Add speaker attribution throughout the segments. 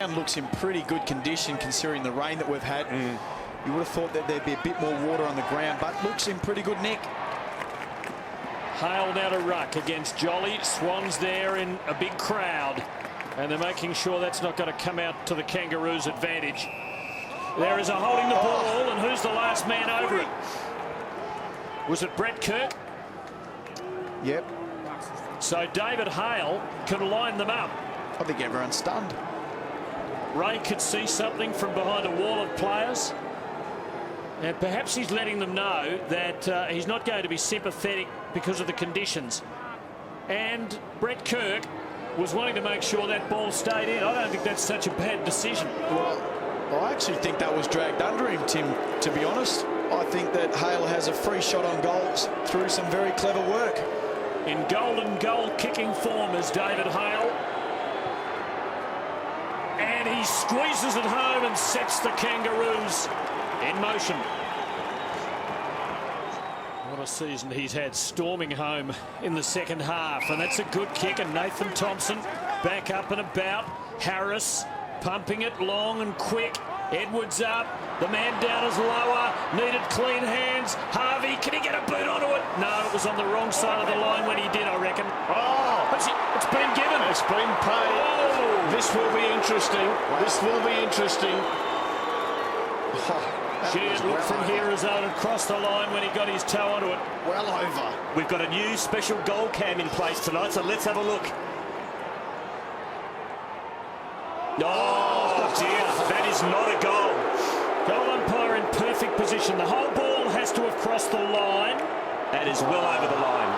Speaker 1: Ground looks in pretty good condition considering the rain that we've had. You would have thought that there'd be a bit more water on the ground, but looks in pretty good nick.
Speaker 2: Hale now to ruck against Jolly. Swans there in a big crowd, and they're making sure that's not going to come out to the Kangaroos' advantage. There is a holding the ball, and who's the last man over it? Was it Brett Kirk?
Speaker 1: Yep.
Speaker 2: So David Hale can line them up.
Speaker 1: I think everyone's stunned.
Speaker 2: Ray could see something from behind a wall of players, and perhaps he's letting them know that he's not going to be sympathetic because of the conditions. And Brett Kirk was wanting to make sure that ball stayed in. I don't think that's such a bad decision.
Speaker 1: Well, I actually think that was dragged under him, Tim, to be honest. I think that Hale has a free shot on goals through some very clever work.
Speaker 2: In golden goal kicking form is David Hale. And he squeezes it home and sets the Kangaroos in motion. What a season he's had, storming home in the second half. And that's a good kick, and Nathan Thompson back up and about. Harris pumping it long and quick. Edwards up. The man down is lower. Needed clean hands. Harvey, can he get a boot onto it? No, it was on the wrong side of the line when he did, I reckon.
Speaker 3: Oh!
Speaker 2: It's been given.
Speaker 3: It's been paid.
Speaker 2: Oh.
Speaker 3: This will be interesting. This will be interesting.
Speaker 2: Sheard looked from here as though it crossed the line when he got his toe onto it.
Speaker 3: Well over.
Speaker 4: We've got a new special goal cam in place tonight, so let's have a look. Oh dear, that is not a goal.
Speaker 2: Goal umpire in perfect position. The whole ball has to have crossed the line.
Speaker 4: That is well over the line.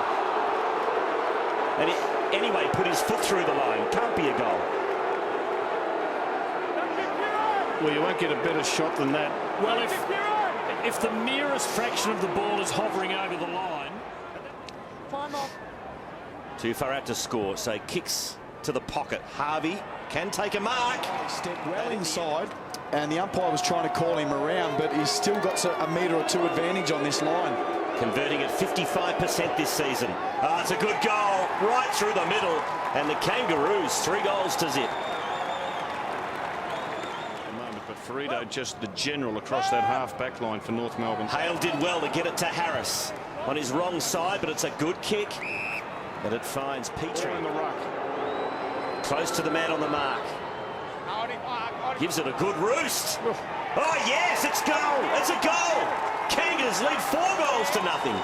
Speaker 4: And he, anyway, put his foot through the line. Can't be a goal.
Speaker 3: Well, you won't get a better shot than that.
Speaker 2: Well, if the merest fraction of the ball is hovering over the line.
Speaker 4: Too far out to score, so kicks to the pocket. Harvey can take a mark.
Speaker 1: Stepped well inside, and the umpire was trying to call him around, but he's still got a metre or two advantage on this line.
Speaker 4: Converting at 55% this season. It's a good goal, right through the middle. And the Kangaroos, 3 goals to zip.
Speaker 3: But Ferrito just the general across that half-back line for North Melbourne.
Speaker 4: Hale did well to get it to Harris on his wrong side, but it's a good kick. And it finds Petrie.
Speaker 3: In the ruck.
Speaker 4: Close to the man on the mark. Gives it a good roost. Oh, yes, it's goal. It's a goal. Kangas lead 4 goals to nothing.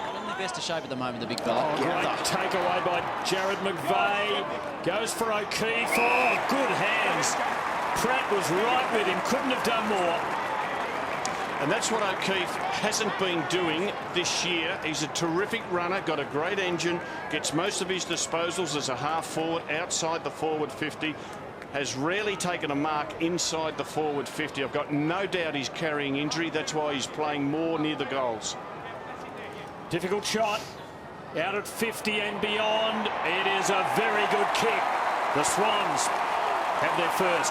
Speaker 5: Not in the best of shape at the moment, the big fella.
Speaker 2: Great takeaway by Jared McVeigh. Goes for O'Keefe. Oh, good hands. Pratt was right with him. Couldn't have done more.
Speaker 3: And that's what O'Keefe hasn't been doing this year. He's a terrific runner, got a great engine, gets most of his disposals as a half forward outside the forward 50, has rarely taken a mark inside the forward 50. I've got no doubt he's carrying injury. That's why he's playing more near the goals.
Speaker 2: Difficult shot. Out at 50 and beyond. It is a very good kick. The Swans have their first.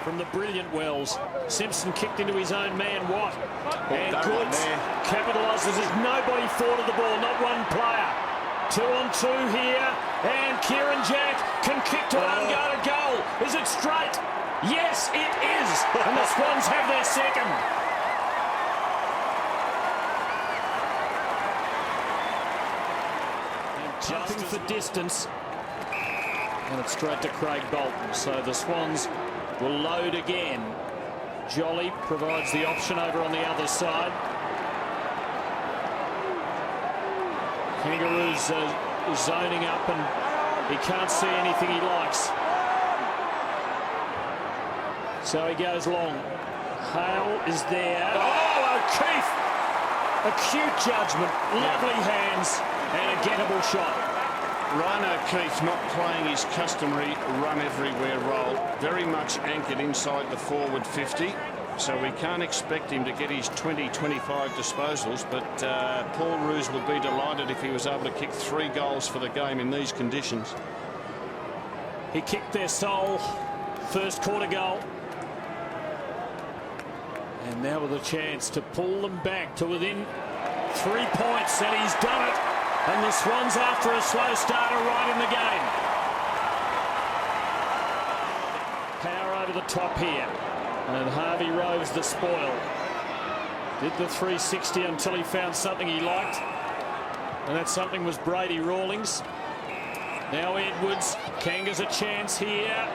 Speaker 2: From the brilliant Wells, Simpson kicked into his own man, Watt. And Goods capitalises as nobody thought of the ball, not one player. 2 on 2 here, and Kieran Jack can kick to an unguarded goal. Is it straight? Yes, it is. And the Swans have their second. Jumping for distance, and it's straight to Craig Bolton. So the Swans will load again. Jolly provides the option over on the other side. Kangaroos zoning up, and he can't see anything he likes. So he goes long. Hale is there. Oh, O'Keefe! Acute judgment, lovely hands, and a gettable shot.
Speaker 3: Ryan O'Keefe not playing his customary run everywhere role, very much anchored inside the forward 50, so we can't expect him to get his 20-25 disposals, but Paul Roos would be delighted if he was able to kick 3 goals for the game in these conditions.
Speaker 2: He kicked their sole first quarter goal. And now with a chance to pull them back to within 3 points, and he's done it. And the Swans, after a slow start, are right in the game. Power over the top here. And Harvey Rove's the spoil. Did the 360 until he found something he liked. And that something was Brady Rawlings. Now Edwards. Kanga's a chance here.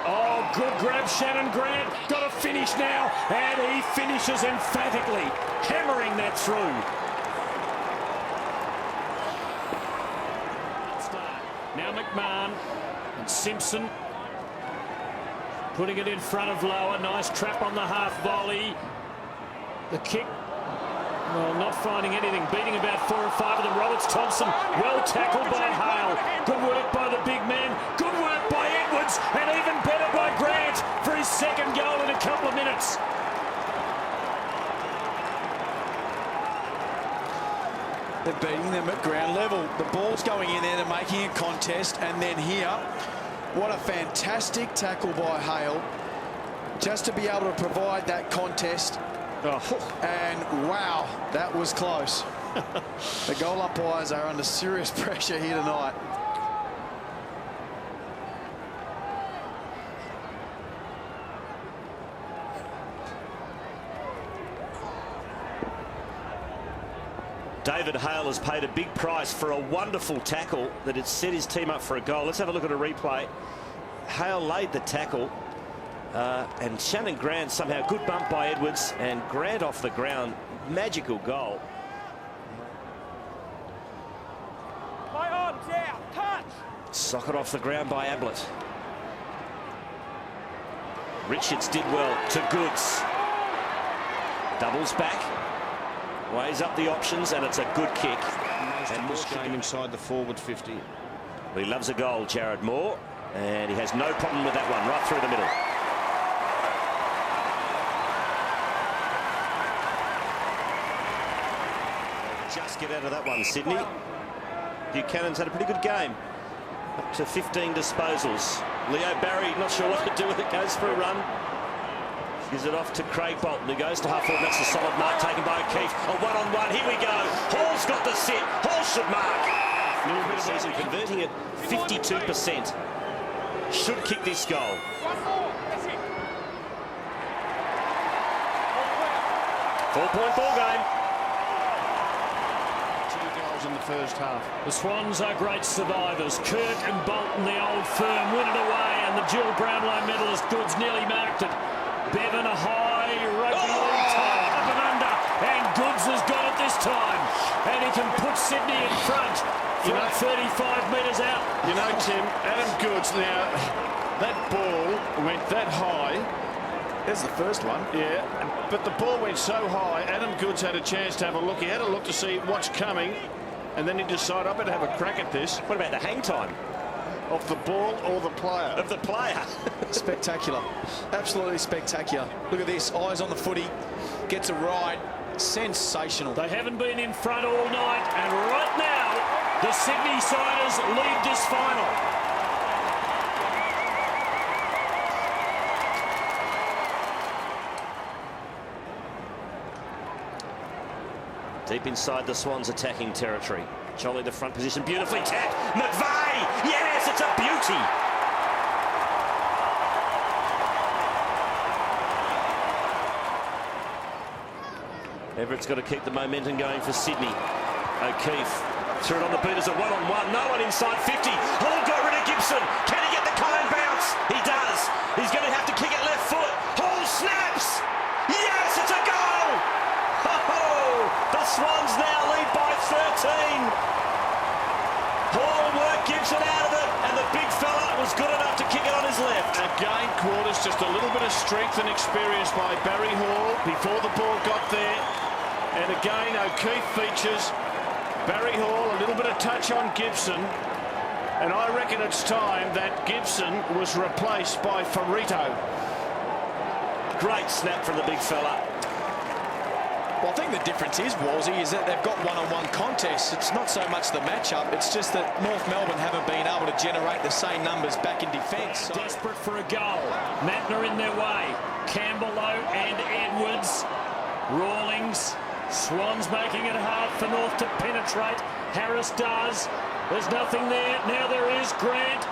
Speaker 2: Oh, good grab, Shannon Grant. Got to finish now. And he finishes emphatically, hammering that through. Now McMahon and Simpson putting it in front of Lower. Nice trap on the half volley. The kick, well, not finding anything. Beating about 4 or 5 of them. Roberts Thompson, well tackled by Hale. Good work by the big man. Good work by Edwards. And even better by Grant for his second goal in a couple of minutes.
Speaker 1: They're beating them at ground level. The ball's going in there, they're making a contest, and then here, what a fantastic tackle by Hale, just to be able to provide that contest. Oh. And wow, that was close. The goal umpires are under serious pressure here tonight.
Speaker 4: David Hale has paid a big price for a wonderful tackle that had set his team up for a goal. Let's have a look at a replay. Hale laid the tackle and Shannon Grant somehow, good bump by Edwards, and Grant off the ground, magical goal.
Speaker 6: My arms out, touch.
Speaker 4: Socket off the ground by Ablett. Richards did well to Goods. Doubles back. Weighs up the options, and it's a good kick.
Speaker 3: And this game inside the forward 50.
Speaker 4: He loves a goal, Jared Moore, and he has no problem with that one, right through the middle. Just get out of that one, Sydney. Buchanan's had a pretty good game. Up to 15 disposals. Leo Barry, not sure what to do with it, goes for a run. Gives it off to Craig Bolton, who goes to half forward. That's a solid mark taken by O'Keefe. A one-on-one. Here we go. Hall's got the sit. Hall should mark. Little bit of season, converting at 52%. Should kick this goal. 4-point ball game.
Speaker 3: 2 goals in the first half.
Speaker 2: The Swans are great survivors. Kirk and Bolton, the old firm, win it away, and the Jill Brownlow medalist Goods nearly marked it. Bevan a high rugby league tie, up and under, and Goods has got it this time, and he can put Sydney in front from 35 metres out.
Speaker 3: You know, Tim, Adam Goods, now that ball went that high.
Speaker 1: There's the first one.
Speaker 3: Yeah, but the ball went so high, Adam Goods had a chance to have a look. He had a look to see what's coming, and then he decided, I better have a crack at this.
Speaker 4: What about the hang time?
Speaker 3: Of the ball or the player?
Speaker 4: Of the player.
Speaker 1: Spectacular. Absolutely spectacular. Look at this. Eyes on the footy. Gets a ride. Sensational.
Speaker 2: They haven't been in front all night, and right now, the Sydney Siders lead this final.
Speaker 4: Deep inside the Swans' attacking territory. Jolly the front position, beautifully tapped. McVeigh, yes, it's a beauty. Everett's got to keep the momentum going for Sydney. O'Keefe threw it on the boot as a one-on-one. No one inside 50. Hall got rid of Gibson. Can he get the cone bounce? He does. He's going to have to kick it left foot. Hall snaps. Yes, it's a goal. Oh, the Swans now lead by 13. Hall worked Gibson out of it, and the big fella was good enough to kick it on his left.
Speaker 3: Again, Quarters, just a little bit of strength and experience by Barry Hall before the ball got there. And again, O'Keefe features. Barry Hall, a little bit of touch on Gibson. And I reckon it's time that Gibson was replaced by Ferrito.
Speaker 4: Great snap from the big fella.
Speaker 1: Well, I think the difference is, Wolsey, is that they've got one-on-one contests. It's not so much the matchup, it's just that North Melbourne haven't been able to generate the same numbers back in defence. So.
Speaker 2: Desperate for a goal. Mattner in their way. Campbell and Edwards. Rawlings. Swans making it hard for North to penetrate. Harris does. There's nothing there. Now there is. Grant.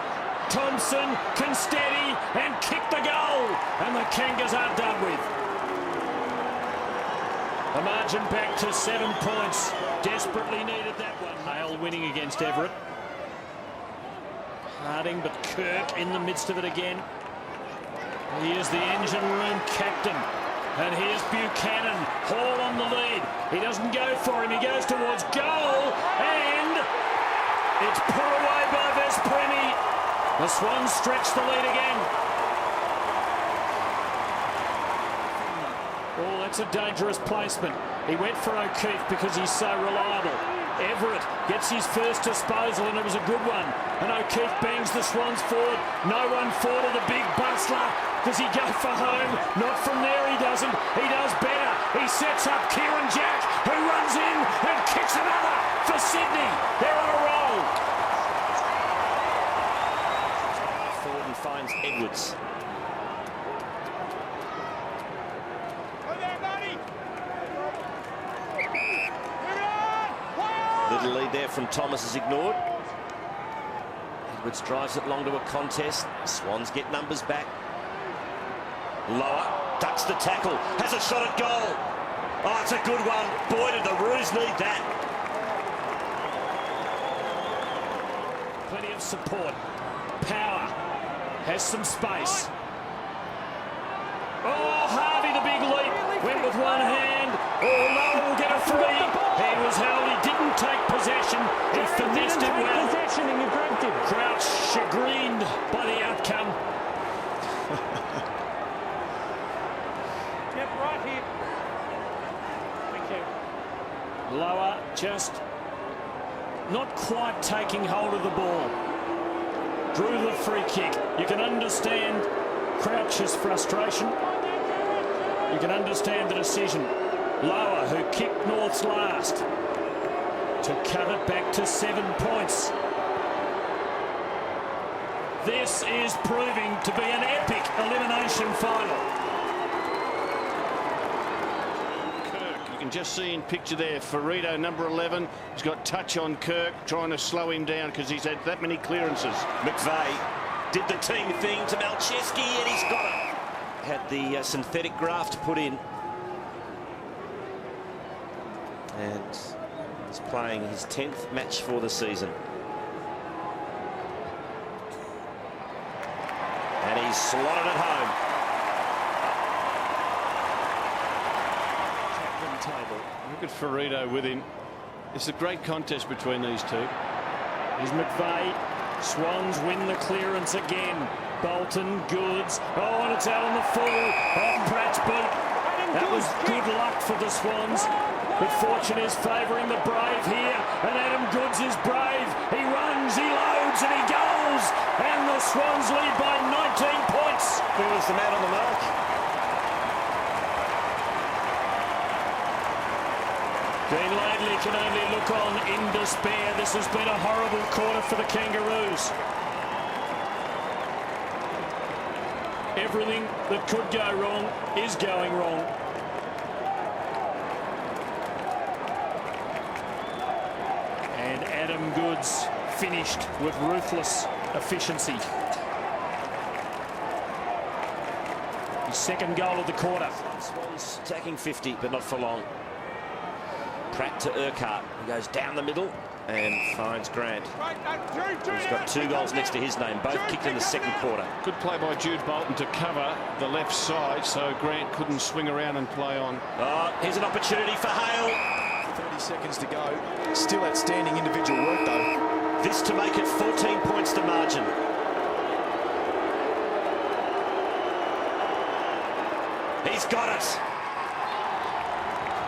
Speaker 2: Thompson can steady and kick the goal. And the Kangas are done with. The margin back to 7 points. Desperately needed that one. Hale winning against Everett. Harding, but Kirk in the midst of it again. He is the engine room captain. And here's Buchanan. Hall on the lead. He doesn't go for him. He goes towards goal. And it's put away by Vespremi. The Swans stretch the lead again. Oh, that's a dangerous placement. He went for O'Keefe because he's so reliable. Everett gets his first disposal, and it was a good one. And O'Keefe bangs the Swans forward. No one forward of the big bustler. Does he go for home? Not from there, he doesn't. He does better. He sets up Kieran Jack, who runs in and kicks another for Sydney. They're on a roll.
Speaker 4: Forward and finds Edwards. Little lead there from Thomas is ignored. Edwards drives it long to a contest. Swans get numbers back. Lower, ducks the tackle, has a shot at goal. Oh, it's a good one. Boy, did the Roos need that.
Speaker 2: Plenty of support. Power has some space. Oh, Harvey, the big leap. Went with one hand. Oh, Lower will get a free. He was held. He didn't take possession. He finessed it well.
Speaker 6: And you grabbed him.
Speaker 2: Crouch chagrined by the outcome.
Speaker 6: Yep, right here. Thank you.
Speaker 2: Lower just not quite taking hold of the ball. Drew the free kick. You can understand Crouch's frustration. You can understand the decision. Lower, who kicked North's last, to cut it back to 7 points. This is proving to be an epic elimination final.
Speaker 3: Kirk, you can just see in picture there, Ferrito, number 11, has got touch on Kirk, trying to slow him down because he's had that many clearances.
Speaker 4: McVeigh did the team thing to Malcheski, and he's got it. Had the synthetic graft put in. And he's playing his 10th match for the season. And he's slotted it home. Captain table.
Speaker 3: Look at Ferrito with him. It's a great contest between these two.
Speaker 2: Here's McVeigh. Swans win the clearance again. Bolton, Goods. Oh, and it's out on the full. Off Pratt's boot. That was good luck for the Swans. But fortune is favouring the brave here. And Adam Goods is brave. He runs, he loads, and he goes. And the Swans lead by 19 points.
Speaker 4: Who was the man on the mark?
Speaker 2: Dean Laidley can only look on in despair. This has been a horrible quarter for the Kangaroos. Everything that could go wrong is going wrong. And Adam Goods finished with ruthless efficiency. His second goal of the quarter.
Speaker 4: Swans attacking 50, but not for long. Pratt to Urquhart. He goes down the middle and finds Grant. He's got 2 goals next to his name, both kicked in the second quarter.
Speaker 3: Good play by Jude Bolton to cover the left side so Grant couldn't swing around and play on.
Speaker 4: Oh, here's an opportunity for Hale.
Speaker 1: 30 seconds to go. Still outstanding individual work, though.
Speaker 4: This to make it 14 points to margin. He's got it.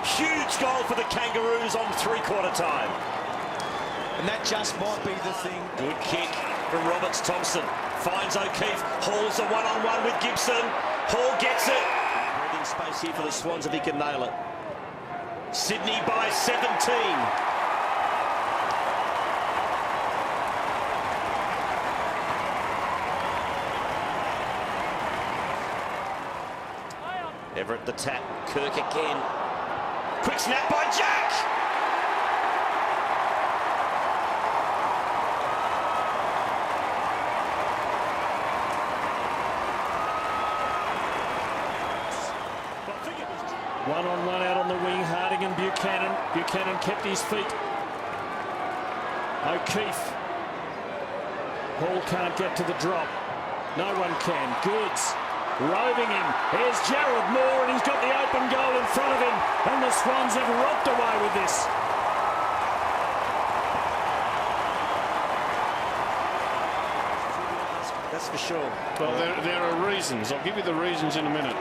Speaker 4: Huge goal for the Kangaroos on 3/4 time.
Speaker 1: And that just might be the thing.
Speaker 4: Good kick from Roberts. Thompson finds O'Keefe. Hall's a one-on-one with Gibson. Hall gets it. Breathing space here for the Swans if he can nail it. Sydney by 17. Everett the tap. Kirk again. Quick snap by Jack.
Speaker 2: One-on-one out on the wing, Harding and Buchanan. Buchanan kept his feet. O'Keefe. Hall can't get to the drop. No one can. Goods roving him. Here's Gerald Moore, and he's got the open goal in front of him. And the Swans have rocked away with this.
Speaker 4: That's for sure.
Speaker 3: Well, there are reasons. I'll give you the reasons in a minute.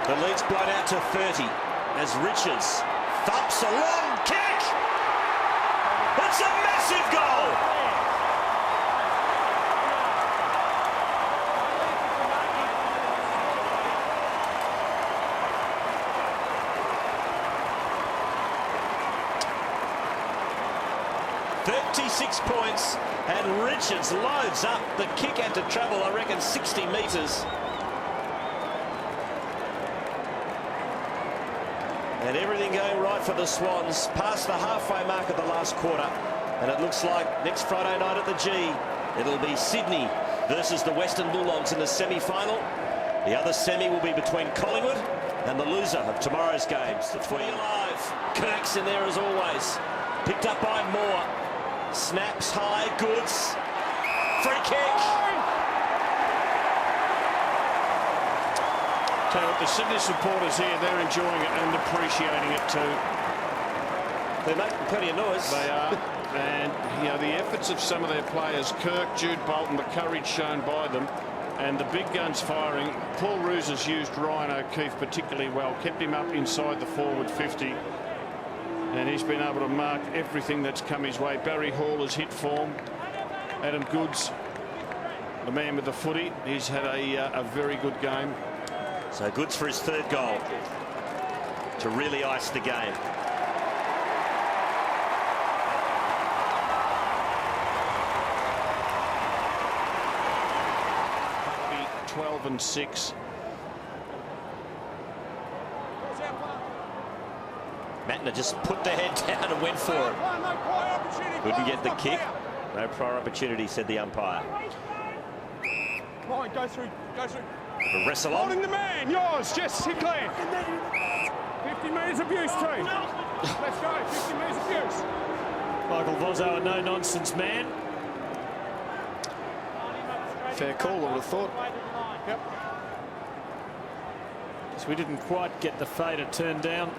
Speaker 4: The lead's blown out to 30 as Richards thumps a long kick. It's a massive goal. "36 points, and Richards loads up. The kick had to travel, I reckon, 60 metres. And everything going right for the Swans, past the halfway mark of the last quarter. And it looks like next Friday night at the G, it'll be Sydney versus the Western Bulldogs in the semi-final. The other semi will be between Collingwood and the loser of tomorrow's games. The Footy alive. Kirk's in there as always. Picked up by Moore. Snaps high, Goods. Free kick.
Speaker 3: Tell you what, the Sydney supporters here, they're enjoying it and appreciating it too.
Speaker 4: They're making plenty of noise.
Speaker 3: They are. And, you know, the efforts of some of their players, Kirk, Jude Bolton, the courage shown by them, and the big guns firing. Paul Roos has used Ryan O'Keefe particularly well, kept him up inside the forward 50. And he's been able to mark everything that's come his way. Barry Hall has hit form. Adam Goods, the man with the footy, he's had a very good game.
Speaker 4: So Goods for his third goal to really ice the game.
Speaker 3: Be 12 and 6.
Speaker 4: Matner just put the head down and went for it. Couldn't get the kick. No prior opportunity, said the umpire.
Speaker 6: Come on, go through, go through.
Speaker 4: The wrestle on.
Speaker 6: Holding the man, yours, Jess Sinclair. 50 metres abuse, team. Let's go, 50 metres abuse.
Speaker 2: Michael Vozzo, a no-nonsense man.
Speaker 1: Fair call, I would have thought.
Speaker 6: Yep.
Speaker 2: So we didn't quite get the fader turned down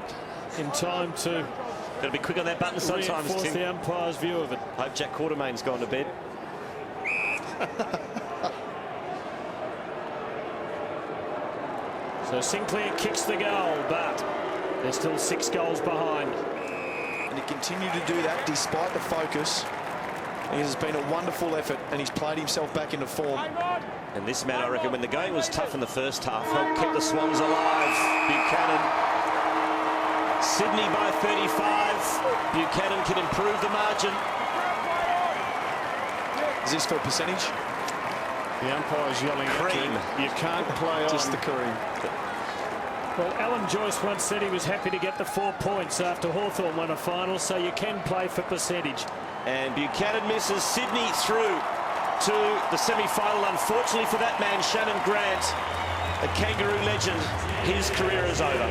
Speaker 2: in time to
Speaker 4: Got to be quick on that button sometimes,
Speaker 2: reinforce
Speaker 4: Tim.
Speaker 2: the umpire's view of it.
Speaker 4: Hope Jack Quartermain's gone to bed.
Speaker 2: So Sinclair kicks the goal, but they're still 6 goals behind.
Speaker 1: And he continued to do that despite the focus. It has been a wonderful effort, and he's played himself back into form.
Speaker 4: And this man, I reckon, when the going was tough in the first half, helped keep the Swans alive. Buchanan. Sydney by 35. Buchanan can improve the margin.
Speaker 1: Is this for percentage?
Speaker 3: The umpire's yelling at you. You can't play on.
Speaker 1: Just the Kareem.
Speaker 2: Well, Alan Joyce once said he was happy to get the 4 points after Hawthorn won a final, so you can play for percentage.
Speaker 4: And Buchanan misses. Sydney through to the semi-final. Unfortunately for that man, Shannon Grant, a Kangaroo legend, his career is over.